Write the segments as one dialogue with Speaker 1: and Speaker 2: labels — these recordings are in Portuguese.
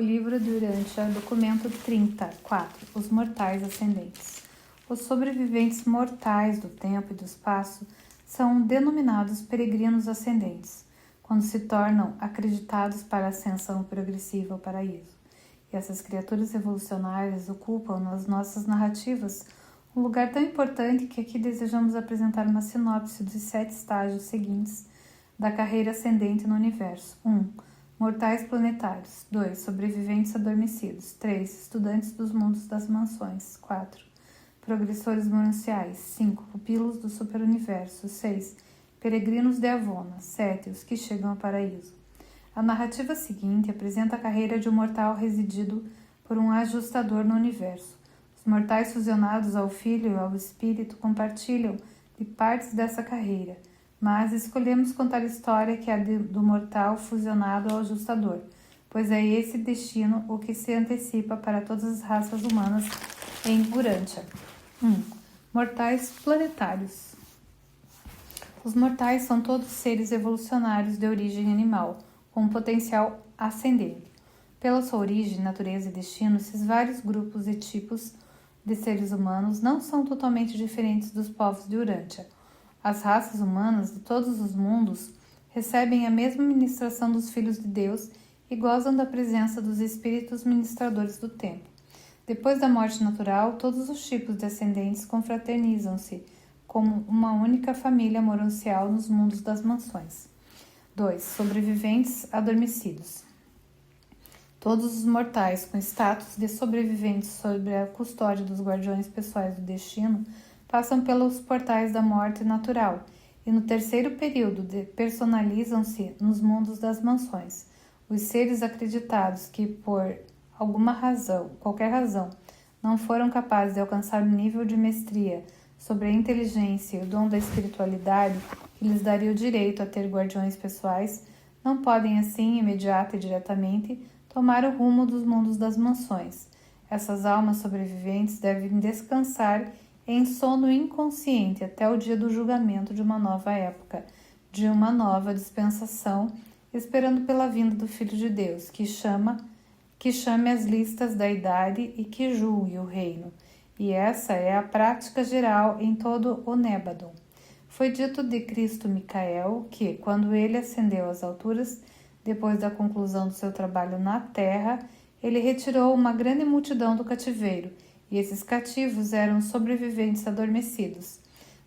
Speaker 1: livro de Urântia, documento 34, os mortais ascendentes. Os sobreviventes mortais do tempo e do espaço são denominados peregrinos ascendentes, quando se tornam acreditados para a ascensão progressiva ao paraíso. E essas criaturas evolucionárias ocupam nas nossas narrativas um lugar tão importante que aqui desejamos apresentar uma sinopse dos 7 estágios seguintes da carreira ascendente no universo. 1. Mortais planetários. 2. Sobreviventes adormecidos. 3. Estudantes dos mundos das mansões. 4. Progressores monanciais. 5. Pupilos do superuniverso. 6. Peregrinos de Avona. 7. Os que chegam ao paraíso. A narrativa seguinte apresenta a carreira de um mortal residido por um ajustador no universo. Os mortais fusionados ao Filho e ao Espírito compartilham de partes dessa carreira, mas escolhemos contar a história que é a do mortal fusionado ao ajustador, pois é esse destino o que se antecipa para todas as raças humanas em Urântia. 1. Mortais planetários. Os mortais são todos seres evolucionários de origem animal, com um potencial ascendente. Pela sua origem, natureza e destino, esses vários grupos e tipos de seres humanos não são totalmente diferentes dos povos de Urântia. As raças humanas de todos os mundos recebem a mesma ministração dos filhos de Deus e gozam da presença dos espíritos ministradores do tempo. Depois da morte natural, todos os tipos de ascendentes confraternizam-se como uma única família moroncial nos mundos das mansões. 2. Sobreviventes adormecidos. Todos os mortais com status de sobreviventes sob a custódia dos guardiões pessoais do destino passam pelos portais da morte natural e no terceiro período personalizam-se nos mundos das mansões. Os seres acreditados que, por alguma razão, qualquer razão, não foram capazes de alcançar o nível de mestria sobre a inteligência e o dom da espiritualidade que lhes daria o direito a ter guardiões pessoais, não podem assim, imediata e diretamente, tomar o rumo dos mundos das mansões. Essas almas sobreviventes devem descansar em sono inconsciente até o dia do julgamento de uma nova época, de uma nova dispensação, esperando pela vinda do Filho de Deus, que chame as listas da idade e que julgue o reino. E essa é a prática geral em todo o Nébadon. Foi dito de Cristo Micael que, quando ele ascendeu às alturas, depois da conclusão do seu trabalho na terra, ele retirou uma grande multidão do cativeiro, e esses cativos eram sobreviventes adormecidos,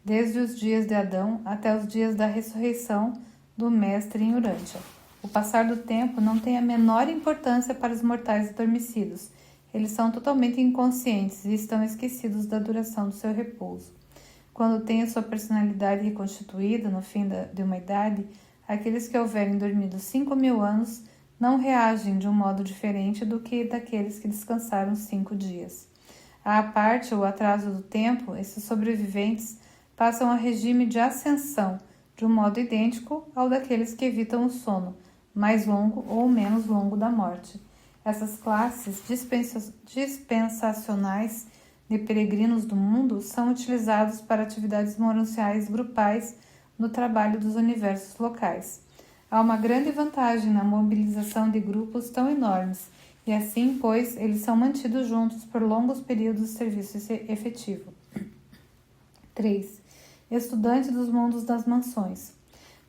Speaker 1: desde os dias de Adão até os dias da ressurreição do Mestre em Urântia. O passar do tempo não tem a menor importância para os mortais adormecidos. Eles são totalmente inconscientes e estão esquecidos da duração do seu repouso. Quando têm a sua personalidade reconstituída no fim de uma idade, aqueles que houverem dormido 5.000 anos não reagem de um modo diferente do que daqueles que descansaram 5 dias. À parte ou atraso do tempo, esses sobreviventes passam a regime de ascensão, de um modo idêntico ao daqueles que evitam o sono, mais longo ou menos longo da morte. Essas classes dispensacionais de peregrinos do mundo são utilizados para atividades moronciais grupais no trabalho dos universos locais. Há uma grande vantagem na mobilização de grupos tão enormes, e assim, pois, eles são mantidos juntos por longos períodos de serviço efetivo. 3. Estudante dos mundos das mansões.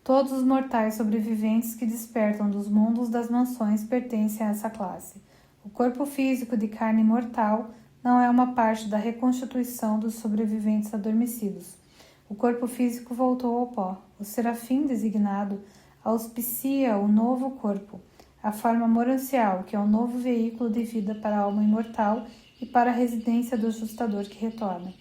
Speaker 1: Todos os mortais sobreviventes que despertam dos mundos das mansões pertencem a essa classe. O corpo físico de carne mortal não é uma parte da reconstituição dos sobreviventes adormecidos. O corpo físico voltou ao pó. O serafim designado auspicia o novo corpo, a forma moroncial, que é o novo veículo de vida para a alma imortal e para a residência do ajustador que retorna.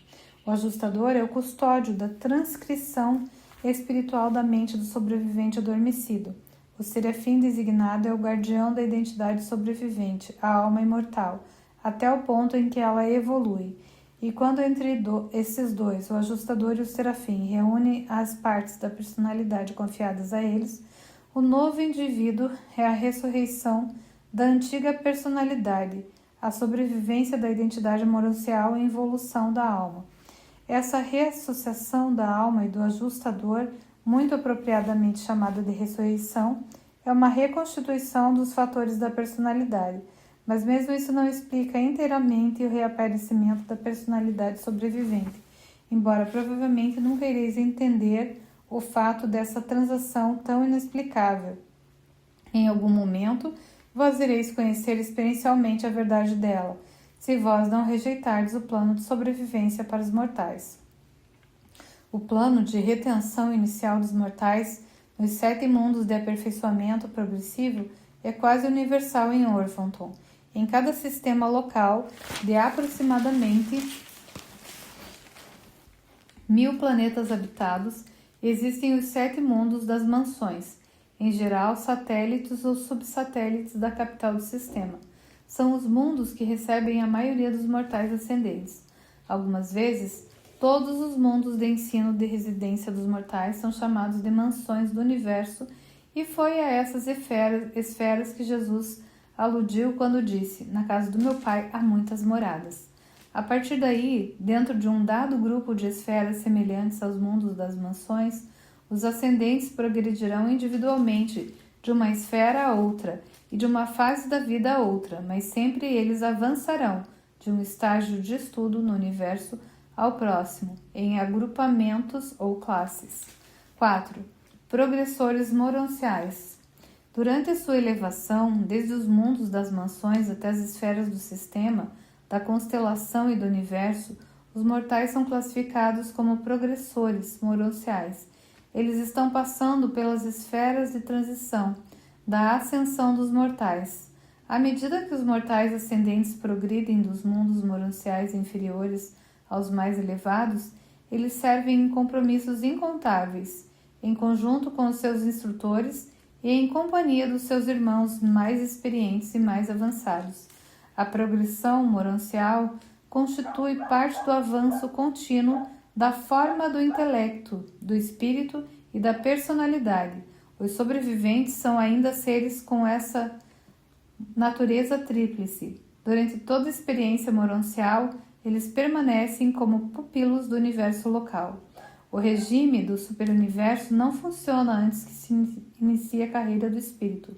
Speaker 1: O ajustador é o custódio da transcrição espiritual da mente do sobrevivente adormecido. O serafim designado é o guardião da identidade sobrevivente, a alma imortal, até o ponto em que ela evolui. E quando entre esses dois, o ajustador e o serafim, reúnem as partes da personalidade confiadas a eles, o novo indivíduo é a ressurreição da antiga personalidade, a sobrevivência da identidade moroncial e involução da alma. Essa reassociação da alma e do ajustador, muito apropriadamente chamada de ressurreição, é uma reconstituição dos fatores da personalidade, Mas mesmo isso não explica inteiramente o reaparecimento da personalidade sobrevivente, embora provavelmente nunca ireis entender o fato dessa transação tão inexplicável. Em algum momento, vós ireis conhecer experiencialmente a verdade dela, se vós não rejeitardes o plano de sobrevivência para os mortais. O plano de retenção inicial dos mortais nos 7 mundos de aperfeiçoamento progressivo é quase universal em Orphanton. Em cada sistema local de aproximadamente 1000 planetas habitados, existem os 7 mundos das mansões, em geral satélites ou subsatélites da capital do sistema. São os mundos que recebem a maioria dos mortais ascendentes. Algumas vezes, todos os mundos de ensino de residência dos mortais são chamados de mansões do universo, e foi a essas esferas que Jesus aludiu quando disse: na casa do meu pai há muitas moradas. A partir daí, dentro de um dado grupo de esferas semelhantes aos mundos das mansões, os ascendentes progredirão individualmente de uma esfera a outra e de uma fase da vida a outra, mas sempre eles avançarão de um estágio de estudo no universo ao próximo, em agrupamentos ou classes. 4. Progressores moronciais. Durante sua elevação, desde os mundos das mansões até as esferas do sistema, da constelação e do universo, os mortais são classificados como progressores moronciais. Eles estão passando pelas esferas de transição da ascensão dos mortais. À medida que os mortais ascendentes progridem dos mundos moronciais inferiores aos mais elevados, eles servem em compromissos incontáveis, em conjunto com os seus instrutores e em companhia dos seus irmãos mais experientes e mais avançados. A progressão moroncial constitui parte do avanço contínuo da forma do intelecto, do espírito e da personalidade. Os sobreviventes são ainda seres com essa natureza tríplice. Durante toda a experiência moroncial, eles permanecem como pupilos do universo local. O regime do superuniverso não funciona antes que se inicie a carreira do espírito.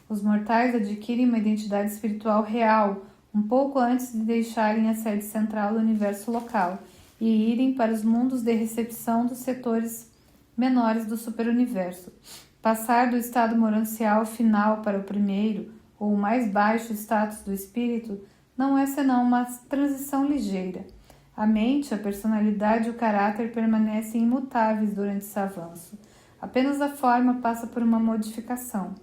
Speaker 1: Os mortais adquirem uma identidade espiritual real um pouco antes de deixarem a sede central do universo local e irem para os mundos de recepção dos setores menores do superuniverso. Passar do estado moroncial final para o primeiro, ou o mais baixo status do espírito, não é senão uma transição ligeira. A mente, a personalidade e o caráter permanecem imutáveis durante esse avanço. Apenas a forma passa por uma modificação,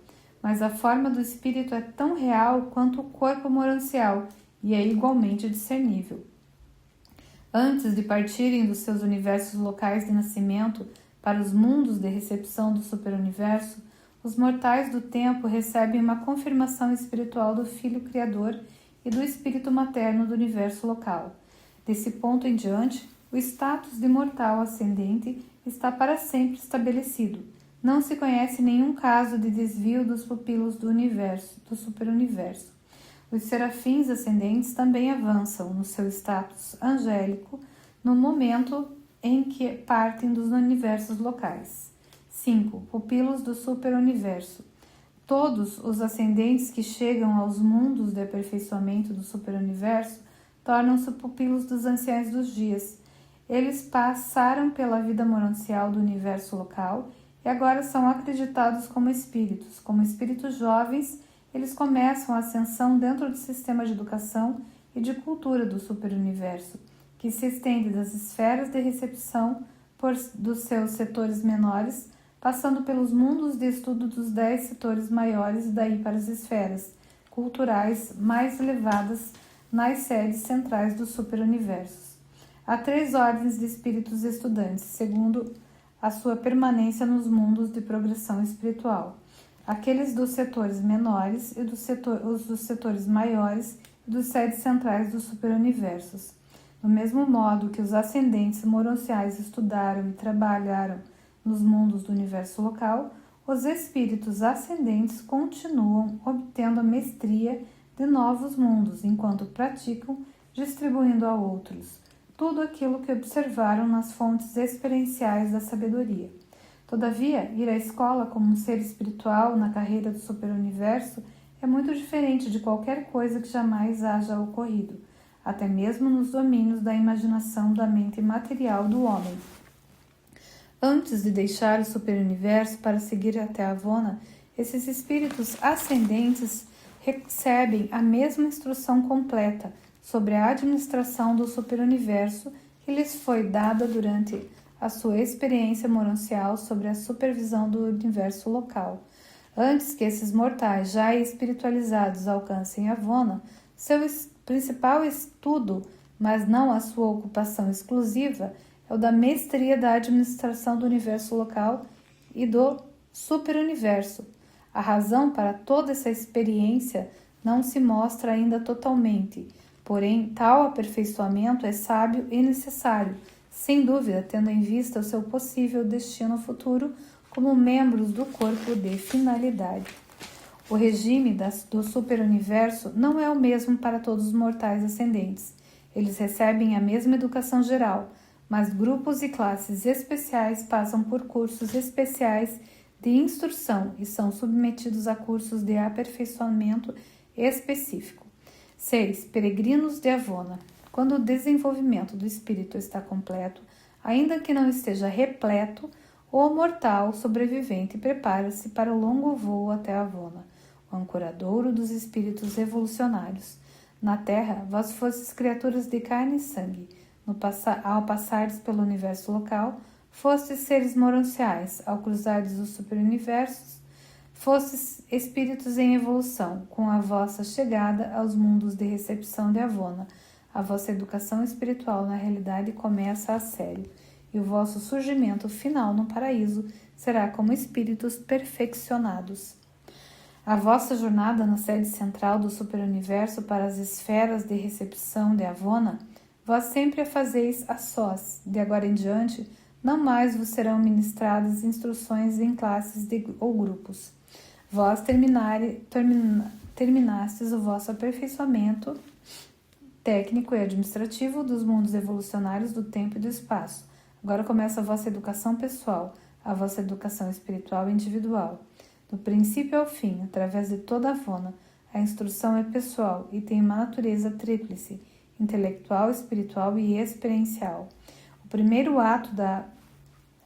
Speaker 1: mas a forma do espírito é tão real quanto o corpo moroncial e é igualmente discernível. Antes de partirem dos seus universos locais de nascimento para os mundos de recepção do superuniverso, os mortais do tempo recebem uma confirmação espiritual do Filho Criador e do Espírito Materno do universo local. Desse ponto em diante, o status de mortal ascendente está para sempre estabelecido. Não se conhece nenhum caso de desvio dos pupilos do universo, do superuniverso. Os serafins ascendentes também avançam no seu status angélico no momento em que partem dos universos locais. 5. Pupilos do superuniverso. Todos os ascendentes que chegam aos mundos de aperfeiçoamento do superuniverso tornam-se pupilos dos anciãos dos dias. Eles passaram pela vida moroncial do universo local e agora são acreditados como espíritos. Como espíritos jovens, eles começam a ascensão dentro do sistema de educação e de cultura do superuniverso, que se estende das esferas de recepção dos seus setores menores, passando pelos mundos de estudo dos 10 setores maiores e daí para as esferas culturais mais elevadas nas sedes centrais dos superuniversos. Há 3 ordens de espíritos estudantes, segundo a sua permanência nos mundos de progressão espiritual. Aqueles dos setores menores e os dos setores maiores e dos sedes centrais dos superuniversos. Do mesmo modo que os ascendentes moronciais estudaram e trabalharam nos mundos do universo local, os espíritos ascendentes continuam obtendo a mestria de novos mundos, enquanto praticam, distribuindo a outros tudo aquilo que observaram nas fontes experienciais da sabedoria. Todavia, ir à escola como um ser espiritual na carreira do superuniverso é muito diferente de qualquer coisa que jamais haja ocorrido, até mesmo nos domínios da imaginação da mente material do homem. Antes de deixar o superuniverso para seguir até Avona, esses espíritos ascendentes recebem a mesma instrução completa sobre a administração do superuniverso que lhes foi dada durante a sua experiência monancial sobre a supervisão do universo local. Antes que esses mortais já espiritualizados alcancem Avona, seu principal estudo, mas não a sua ocupação exclusiva, é o da mestria da administração do universo local e do superuniverso. A razão para toda essa experiência não se mostra ainda totalmente, porém tal aperfeiçoamento é sábio e necessário, sem dúvida tendo em vista o seu possível destino futuro como membros do corpo de finalidade. O regime do superuniverso não é o mesmo para todos os mortais ascendentes. Eles recebem a mesma educação geral, mas grupos e classes especiais passam por cursos especiais de instrução e são submetidos a cursos de aperfeiçoamento específico. 6. Peregrinos de Avona. Quando o desenvolvimento do espírito está completo, ainda que não esteja repleto, o mortal sobrevivente prepara-se para o longo voo até Avona, o ancoradouro dos espíritos evolucionários. Na Terra, vós fostes criaturas de carne e sangue. Ao passares pelo universo local, fostes seres monanciais. Ao cruzares os superuniversos, fostes espíritos em evolução. Com a vossa chegada aos mundos de recepção de Avona, a vossa educação espiritual na realidade começa a sério, e o vosso surgimento final no paraíso será como espíritos perfeccionados. A vossa jornada na sede central do superuniverso para as esferas de recepção de Avona, vós sempre a fazeis a sós. De agora em diante, não mais vos serão ministradas instruções em classes ou grupos. Vós terminastes o vosso aperfeiçoamento técnico e administrativo dos mundos evolucionários do tempo e do espaço. Agora começa a vossa educação pessoal, a vossa educação espiritual e individual. Do princípio ao fim, através de toda a Avona, a instrução é pessoal e tem uma natureza tríplice, intelectual, espiritual e experiencial. O primeiro ato da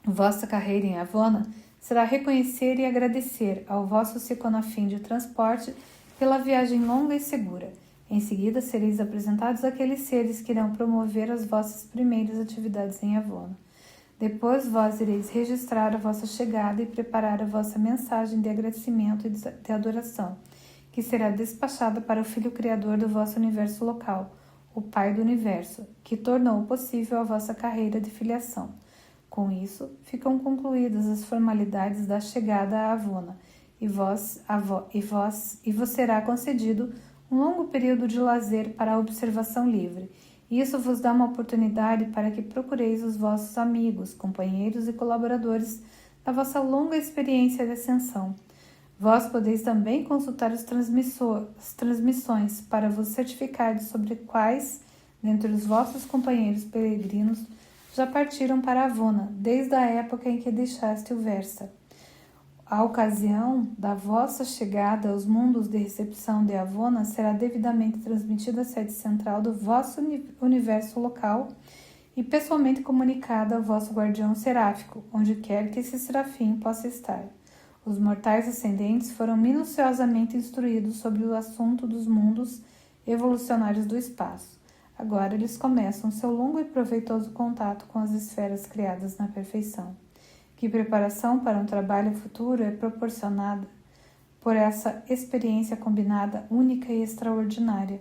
Speaker 1: vossa carreira em Avona será reconhecer e agradecer ao vosso Seconafim de transporte pela viagem longa e segura. Em seguida, sereis apresentados àqueles seres que irão promover as vossas primeiras atividades em Avona. Depois vós ireis registrar a vossa chegada e preparar a vossa mensagem de agradecimento e de adoração, que será despachada para o Filho Criador do vosso universo local, o Pai do Universo, que tornou possível a vossa carreira de filiação. Com isso, ficam concluídas as formalidades da chegada a Avona, e vos será concedido um longo período de lazer para a observação livre. Isso vos dá uma oportunidade para que procureis os vossos amigos, companheiros e colaboradores da vossa longa experiência de ascensão. Vós podeis também consultar as transmissões para vos certificardes sobre quais, dentre os vossos companheiros peregrinos, já partiram para Avona, desde a época em que deixaste o Versa. A ocasião da vossa chegada aos mundos de recepção de Avona será devidamente transmitida à sede central do vosso universo local e pessoalmente comunicada ao vosso guardião seráfico, onde quer que esse serafim possa estar. Os mortais ascendentes foram minuciosamente instruídos sobre o assunto dos mundos evolucionários do espaço. Agora eles começam seu longo e proveitoso contato com as esferas criadas na perfeição. Que preparação para um trabalho futuro é proporcionada por essa experiência combinada única e extraordinária.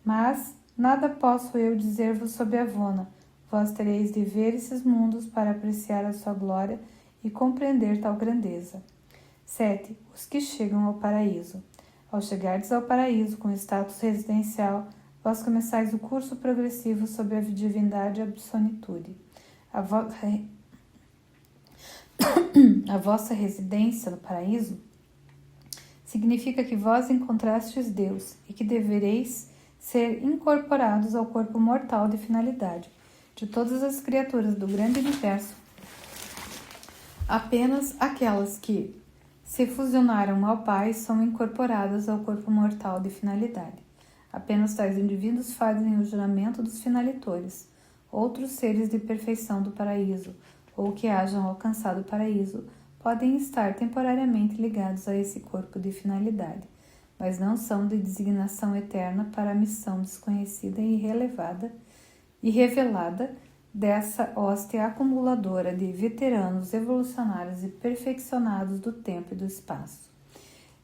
Speaker 1: Mas nada posso eu dizer-vos sobre Avona. Vós tereis de ver esses mundos para apreciar a sua glória e compreender tal grandeza. 7. Os que chegam ao paraíso. Ao chegardes ao paraíso com status residencial, vós começais o curso progressivo sobre a divindade e a absolutude. A vossa residência no paraíso significa que vós encontrastes Deus e que devereis ser incorporados ao corpo mortal de finalidade de todas as criaturas do grande universo. Apenas aquelas que se fusionaram ao Pai, são incorporadas ao corpo mortal de finalidade. Apenas tais indivíduos fazem o juramento dos finalitores. Outros seres de perfeição do paraíso, ou que hajam alcançado o paraíso, podem estar temporariamente ligados a esse corpo de finalidade, mas não são de designação eterna para a missão desconhecida e revelada dessa hoste acumuladora de veteranos evolucionários e perfeccionados do tempo e do espaço.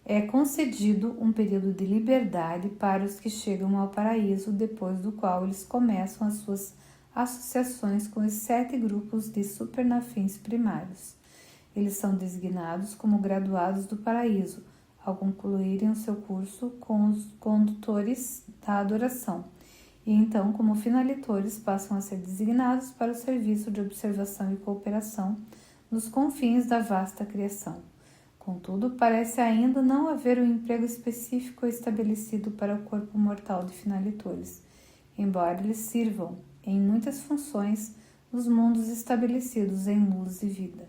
Speaker 1: É concedido um período de liberdade para os que chegam ao paraíso, depois do qual eles começam as suas associações com os 7 grupos de supernafins primários. Eles são designados como graduados do paraíso, ao concluírem o seu curso com os condutores da adoração, e então, como finalitores, passam a ser designados para o serviço de observação e cooperação nos confins da vasta criação. Contudo, parece ainda não haver um emprego específico estabelecido para o corpo mortal de finalitores, embora eles sirvam em muitas funções nos mundos estabelecidos em luz e vida.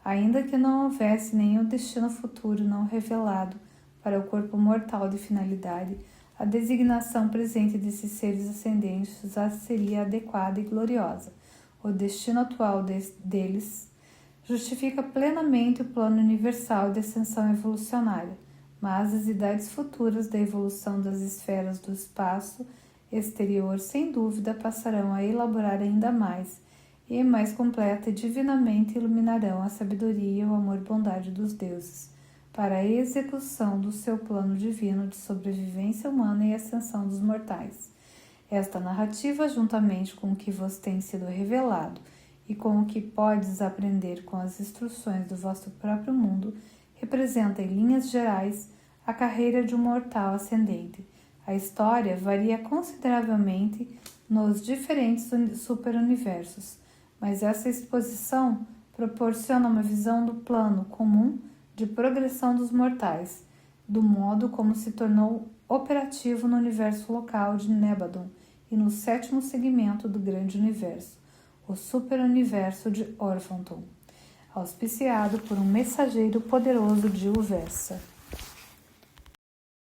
Speaker 1: Ainda que não houvesse nenhum destino futuro não revelado para o corpo mortal de finalidade, a designação presente desses seres ascendentes já seria adequada e gloriosa. O destino atual deles justifica plenamente o plano universal de ascensão evolucionária, mas as idades futuras da evolução das esferas do espaço exterior, sem dúvida, passarão a elaborar ainda mais e mais completa e divinamente iluminarão a sabedoria e o amor-bondade dos deuses, para a execução do seu plano divino de sobrevivência humana e ascensão dos mortais. Esta narrativa, juntamente com o que vos tem sido revelado e com o que podes aprender com as instruções do vosso próprio mundo, representa em linhas gerais a carreira de um mortal ascendente. A história varia consideravelmente nos diferentes superuniversos, mas essa exposição proporciona uma visão do plano comum de progressão dos mortais, do modo como se tornou operativo no universo local de Nebadon e no 7º segmento do grande universo, o superuniverso de Orphanton, auspiciado por um mensageiro poderoso de Uversa.